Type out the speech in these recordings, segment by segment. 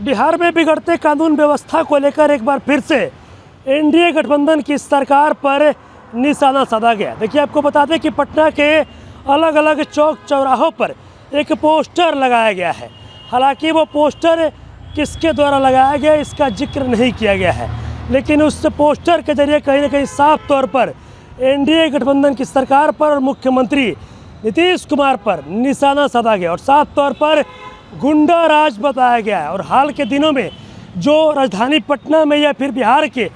बिहार में बिगड़ते कानून व्यवस्था को लेकर एक बार फिर से एनडीए गठबंधन की सरकार पर निशाना साधा गया। देखिए, आपको बता दें कि पटना के अलग अलग चौक चौराहों पर एक पोस्टर लगाया गया है। हालांकि वो पोस्टर किसके द्वारा लगाया गया इसका जिक्र नहीं किया गया है, लेकिन उस पोस्टर के जरिए कहीं ना कहीं साफ तौर पर एनडीए गठबंधन की सरकार पर और मुख्यमंत्री नीतीश कुमार पर निशाना साधा गया और साफ तौर पर गुंडा राज बताया गया है। और हाल के दिनों में जो राजधानी पटना में या फिर बिहार के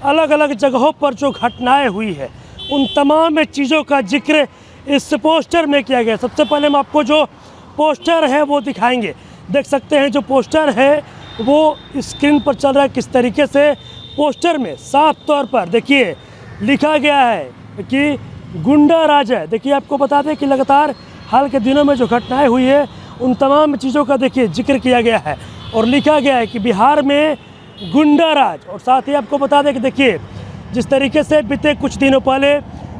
अलग अलग जगहों पर जो घटनाएं हुई है, उन तमाम चीज़ों का जिक्र इस पोस्टर में किया गया। सबसे पहले हम आपको जो पोस्टर है वो दिखाएंगे। देख सकते हैं जो पोस्टर है वो स्क्रीन पर चल रहा है। किस तरीके से पोस्टर में साफ तौर पर देखिए लिखा गया है कि गुंडा राज है। देखिए, आपको बता दें कि लगातार हाल के दिनों में जो घटनाएं हुई है उन तमाम चीज़ों का देखिए जिक्र किया गया है और लिखा गया है कि बिहार में गुंडा राज। और साथ ही आपको बता दें कि देखिए, जिस तरीके से बीते कुछ दिनों पहले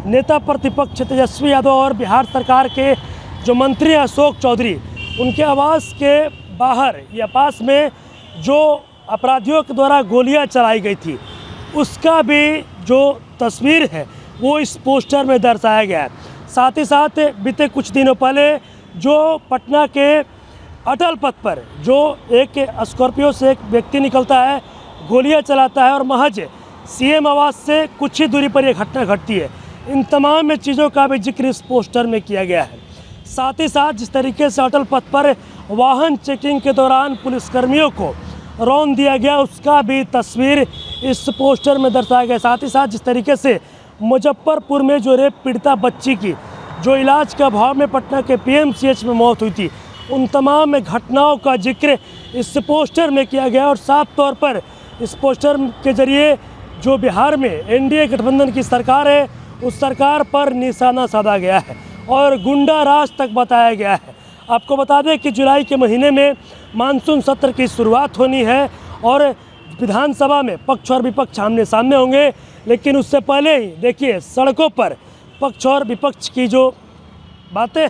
नेता प्रतिपक्ष तेजस्वी यादव और बिहार सरकार के जो मंत्री अशोक चौधरी, उनके आवास के बाहर या पास में जो अपराधियों के द्वारा गोलियां चलाई गई थी, उसका भी जो तस्वीर है वो इस पोस्टर में दर्शाया गया है। साथ ही साथ बीते कुछ दिनों पहले जो पटना के अटल पथ पर जो एक स्कॉर्पियो से एक व्यक्ति निकलता है, गोलियां चलाता है और महज सीएम आवास से कुछ ही दूरी पर यह घटना घटती है। इन तमाम चीज़ों का भी जिक्र इस पोस्टर में किया गया है। साथ ही साथ जिस तरीके से अटल पथ पर वाहन चेकिंग के दौरान पुलिसकर्मियों को रौंद दिया गया, उसका भी तस्वीर इस पोस्टर में दर्शाया गया। साथ ही साथ जिस तरीके से मुजफ्फरपुर में जो रेप पीड़िता बच्ची की जो इलाज के अभाव में पटना के पीएमसीएच में मौत हुई थी, उन तमाम घटनाओं का जिक्र इस पोस्टर में किया गया। और साफ तौर पर इस पोस्टर के जरिए जो बिहार में एनडीए गठबंधन की सरकार है, उस सरकार पर निशाना साधा गया है और गुंडा राज तक बताया गया है। आपको बता दें कि जुलाई के महीने में मानसून सत्र की शुरुआत होनी है और विधानसभा में पक्ष और विपक्ष आमने सामने होंगे, लेकिन उससे पहले ही देखिए सड़कों पर पक्ष और विपक्ष की जो बातें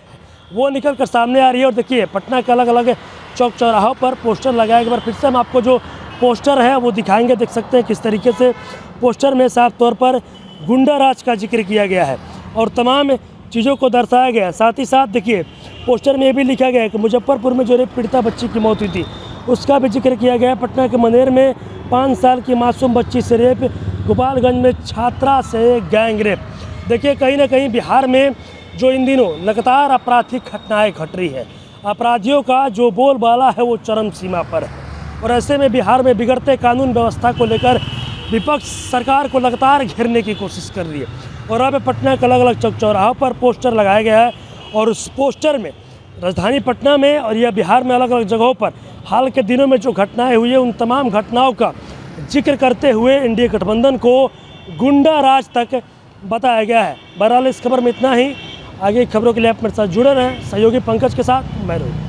वो निकल कर सामने आ रही है। और देखिए, पटना के अलग अलग चौक चौराहों पर पोस्टर लगाए। एक बार फिर से हम आपको जो पोस्टर है वो दिखाएंगे। देख सकते हैं किस तरीके से पोस्टर में साफ तौर पर गुंडा राज का जिक्र किया गया है और तमाम चीज़ों को दर्शाया गया है। साथ ही साथ देखिए, पोस्टर में ये भी लिखा गया है कि मुजफ्फरपुर में जो रेप पीड़िता बच्ची की मौत हुई थी, उसका भी जिक्र किया गया है। पटना के मनेर में 5 साल की मासूम बच्ची से रेप, गोपालगंज में छात्रा से गैंग रेप। देखिए, कहीं ना कहीं बिहार में जो इन दिनों लगातार आपराधिक घटनाएं घट रही है, अपराधियों का जो बोलबाला है वो चरम सीमा पर है। और ऐसे में बिहार में बिगड़ते कानून व्यवस्था को लेकर विपक्ष सरकार को लगातार घेरने की कोशिश कर रही है। और अब पटना के अलग अलग चौक चौराहों पर पोस्टर लगाया गया है और उस पोस्टर में राजधानी पटना में और यह बिहार में अलग अलग जगहों पर हाल के दिनों में जो घटनाएं हुई है, उन तमाम घटनाओं का जिक्र करते हुए एनडीए गठबंधन को गुंडा राज तक बताया गया है। बहरहाल इस खबर में इतना ही। आगे खबरों के लिए आप मेरे साथ जुड़े रहें। सहयोगी पंकज के साथ मैं रहूँ।